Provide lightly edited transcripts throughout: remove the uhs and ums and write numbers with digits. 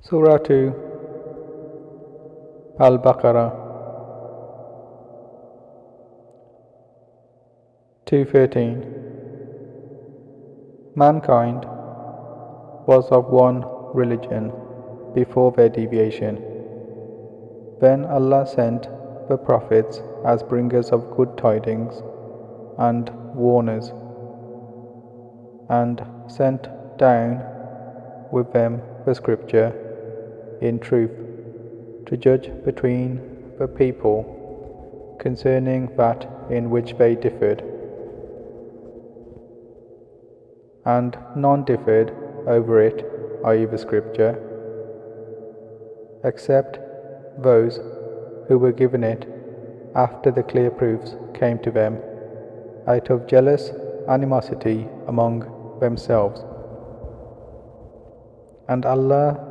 Surah 2 Al-Baqarah 2:13. Mankind was of one religion before their deviation. Then Allah sent the prophets as bringers of good tidings and warners, and sent down with them the scripture in truth to judge between the people concerning that in which they differed, and none differed over it, i.e. the scripture, except those who were given it after the clear proofs came to them, out of jealous animosity among themselves. And Allah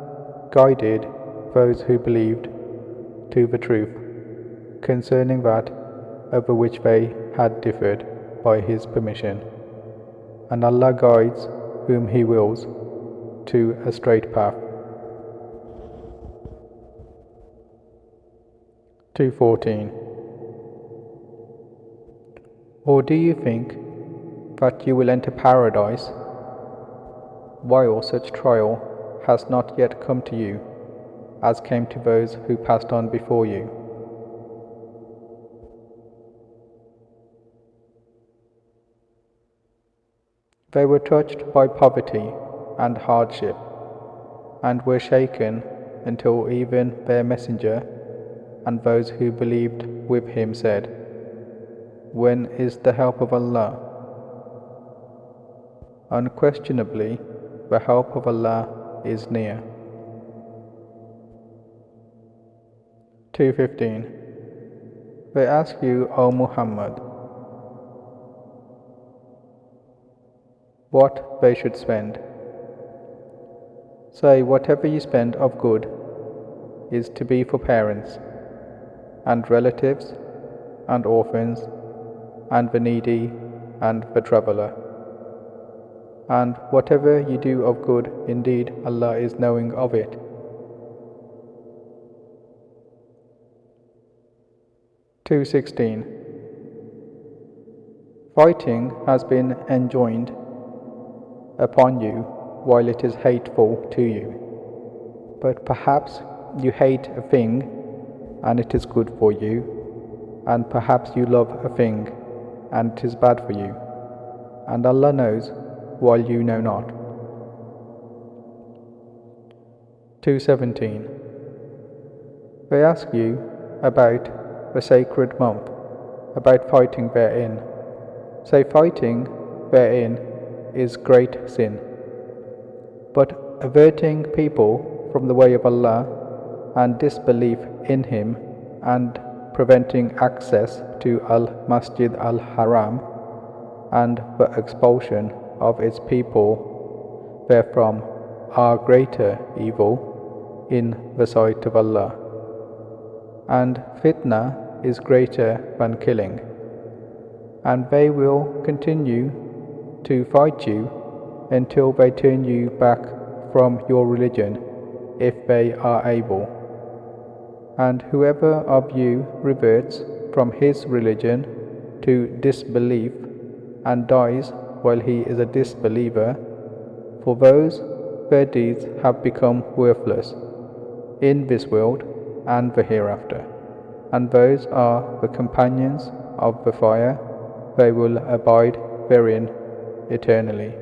guided those who believed to the truth concerning that over which they had differed by His permission, and Allah guides whom He wills to a straight path. 2:14. Or do you think that you will enter paradise while such trial has not yet come to you, as came to those who passed on before you? They were touched by poverty and hardship, and were shaken until even their messenger and those who believed with him said, "When is the help of Allah?" Unquestionably, the help of Allah is near. 2:15. They ask you, O Muhammad, what they should spend. Say, whatever you spend of good is to be for parents, and relatives, and orphans, and the needy, and the traveller. And whatever you do of good, indeed Allah is knowing of it. 2:16. Fighting has been enjoined upon you while it is hateful to you, but perhaps you hate a thing and it is good for you, and perhaps you love a thing and it is bad for you, and Allah knows while you know not. 2:17. They ask you about the sacred month, about fighting therein. Say, fighting therein is great sin, but averting people from the way of Allah and disbelief in Him, and preventing access to Al-Masjid Al-Haram and the expulsion of its people therefrom are greater evil in the sight of Allah, and fitna is greater than killing, and they will continue to fight you until they turn you back from your religion, if they are able. And whoever of you reverts from his religion to disbelief and dies while he is a disbeliever, for those their deeds have become worthless in this world and the hereafter, and those are the companions of the fire, they will abide therein eternally.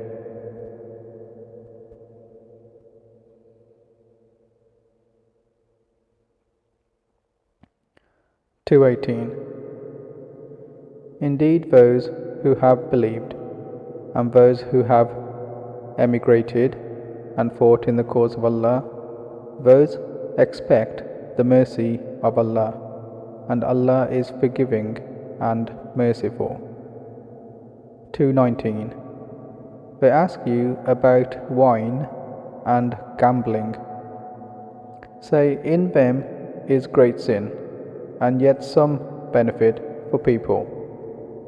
(2:18). Indeed, those who have believed and those who have emigrated and fought in the cause of Allah, those expect the mercy of Allah, and Allah is forgiving and merciful. 2:19. They ask you about wine and gambling. Say, in them is great sin, and yet some benefit for people,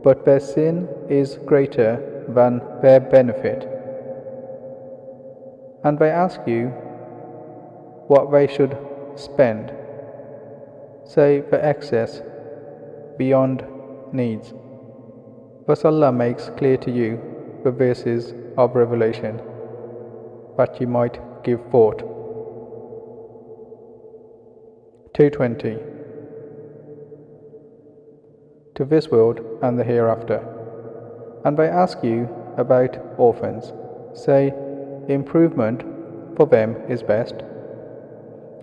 but their sin is greater than their benefit. And they ask you, what they should spend. Say the excess beyond needs. Thus Allah makes clear to you the verses of revelation, that you might give thought. 220. To this world and the hereafter. And they ask you about orphans. Say, improvement for them is best.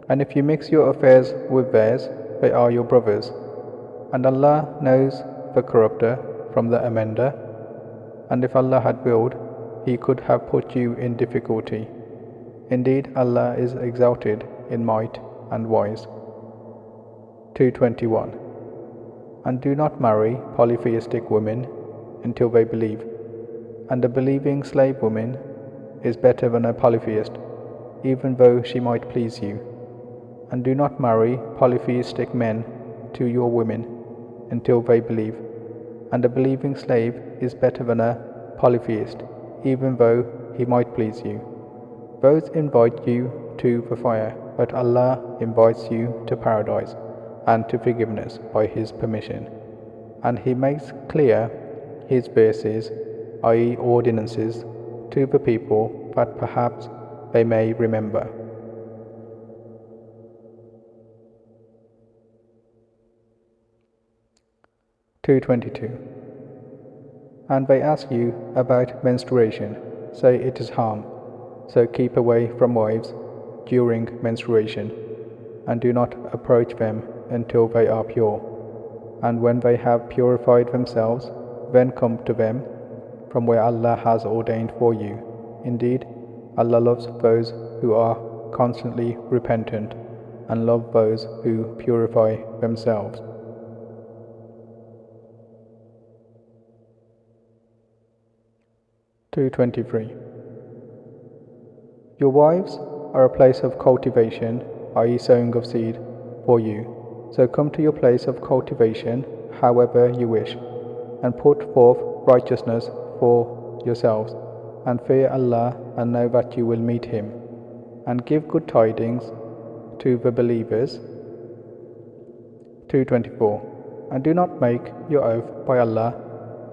And if you mix your affairs with theirs, they are your brothers. And Allah knows the corrupter from the amender. And if Allah had willed, He could have put you in difficulty. Indeed, Allah is exalted in might and wise. 221. And do not marry polytheistic women until they believe. And a believing slave woman is better than a polytheist, even though she might please you. And do not marry polytheistic men to your women until they believe. And a believing slave is better than a polytheist, even though he might please you. Both invite you to the fire, but Allah invites you to paradise and to forgiveness by His permission. And He makes clear His verses, i.e. ordinances, to the people that perhaps they may remember. (222) And they ask you about menstruation. Say it is harm, so keep away from wives during menstruation, and do not approach them until they are pure. And when they have purified themselves, then come to them from where Allah has ordained for you. Indeed, Allah loves those who are constantly repentant, and love those who purify themselves. 223. Your wives are a place of cultivation, i.e. sowing of seed, for you. So come to your place of cultivation however you wish, and put forth righteousness for yourselves, and fear Allah, and know that you will meet Him, and give good tidings to the believers. 224. And do not make your oath by Allah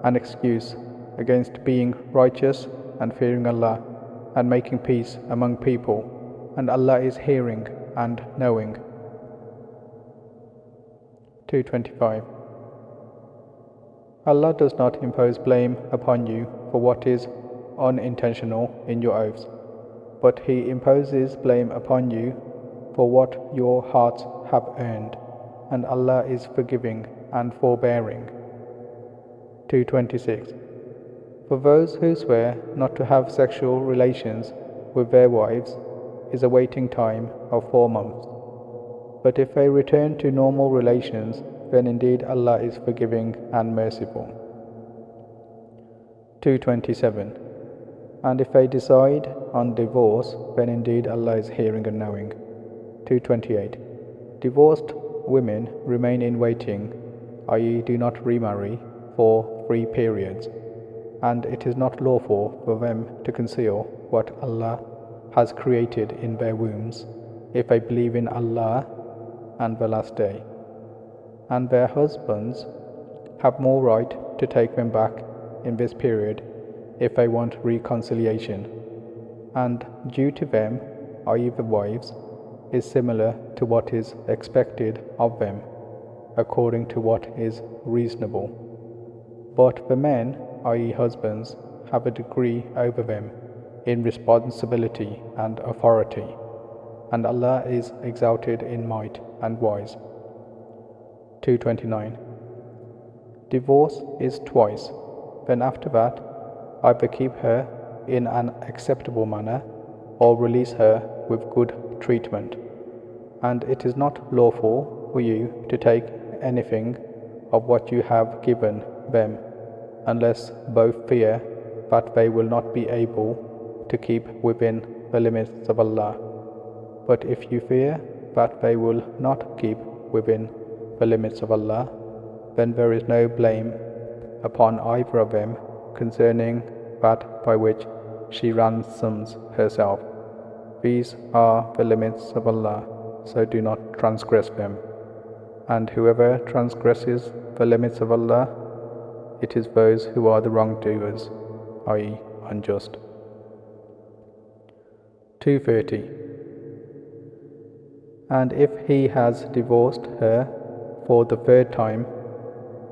an excuse against being righteous and fearing Allah, and making peace among people, and Allah is hearing and knowing. 225. Allah does not impose blame upon you for what is unintentional in your oaths, but He imposes blame upon you for what your hearts have earned, and Allah is forgiving and forbearing. 226. For those who swear not to have sexual relations with their wives is a waiting time of 4 months. But if they return to normal relations, then indeed Allah is forgiving and merciful. 227. And if they decide on divorce, then indeed Allah is hearing and knowing. 228. Divorced women remain in waiting, i.e. do not remarry, for 3 periods. And it is not lawful for them to conceal what Allah has created in their wombs, if they believe in Allah and the last day. And their husbands have more right to take them back in this period if they want reconciliation. And due to them, i.e. the wives, is similar to what is expected of them, according to what is reasonable. But the men, i.e. husbands, have a degree over them in responsibility and authority, and Allah is exalted in might and wise. 229. Divorce is twice, then after that, either keep her in an acceptable manner, or release her with good treatment. And it is not lawful for you to take anything of what you have given them, unless both fear that they will not be able to keep within the limits of Allah. But if you fear that they will not keep within the limits of Allah, then there is no blame upon either of them concerning that by which she ransoms herself, These are the limits of Allah, so do not transgress them. And whoever transgresses the limits of Allah, it is those who are the wrongdoers, i.e. unjust. 230. And if he has divorced her for the third time,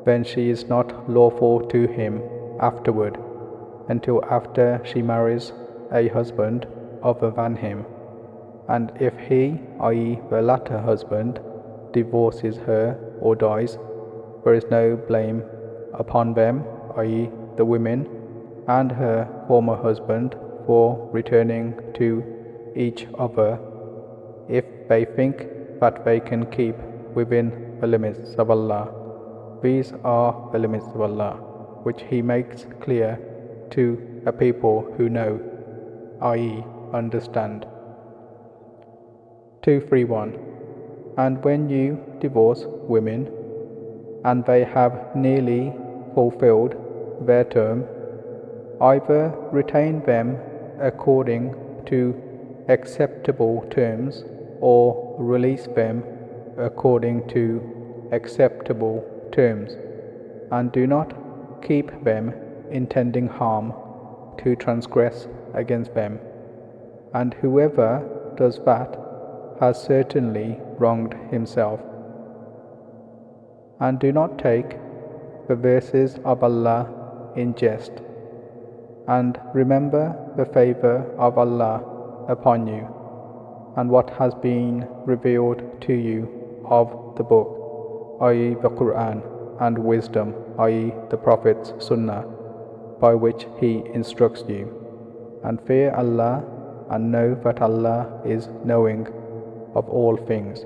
then she is not lawful to him afterward, until after she marries a husband other than him. And if he, i.e. the latter husband, divorces her or dies, there is no blame upon them, i.e. the women, and her former husband for returning to each other if they think that they can keep within the limits of Allah. These are the limits of Allah, which He makes clear to a people who know, i.e. understand. 231. And when you divorce women, and they have nearly fulfilled their term, either retain them according to acceptable terms, or release them according to acceptable terms, and do not keep them intending harm to transgress against them. And whoever does that has certainly wronged himself. And do not take the verses of Allah in jest, and remember the favor of Allah upon you, and what has been revealed to you of the book, i.e. the Quran, and wisdom, i.e. the Prophet's Sunnah, by which he instructs you. And fear Allah, and know that Allah is knowing of all things.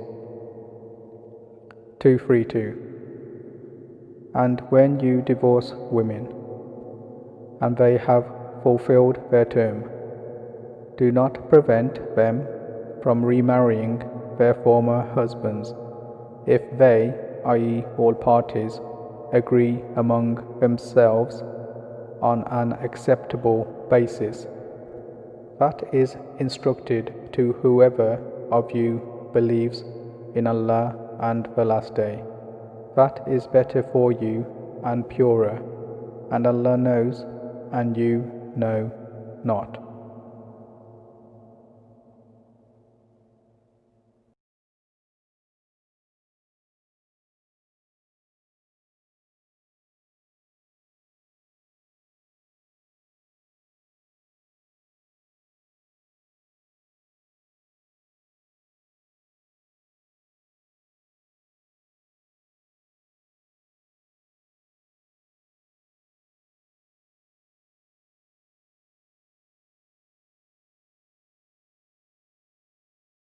232. And when you divorce women, and they have fulfilled their term, do not prevent them from remarrying their former husbands, if they, i.e. all parties, agree among themselves on an acceptable basis. That is instructed to whoever of you believes in Allah and the Last Day. That is better for you and purer, and Allah knows, and you know not.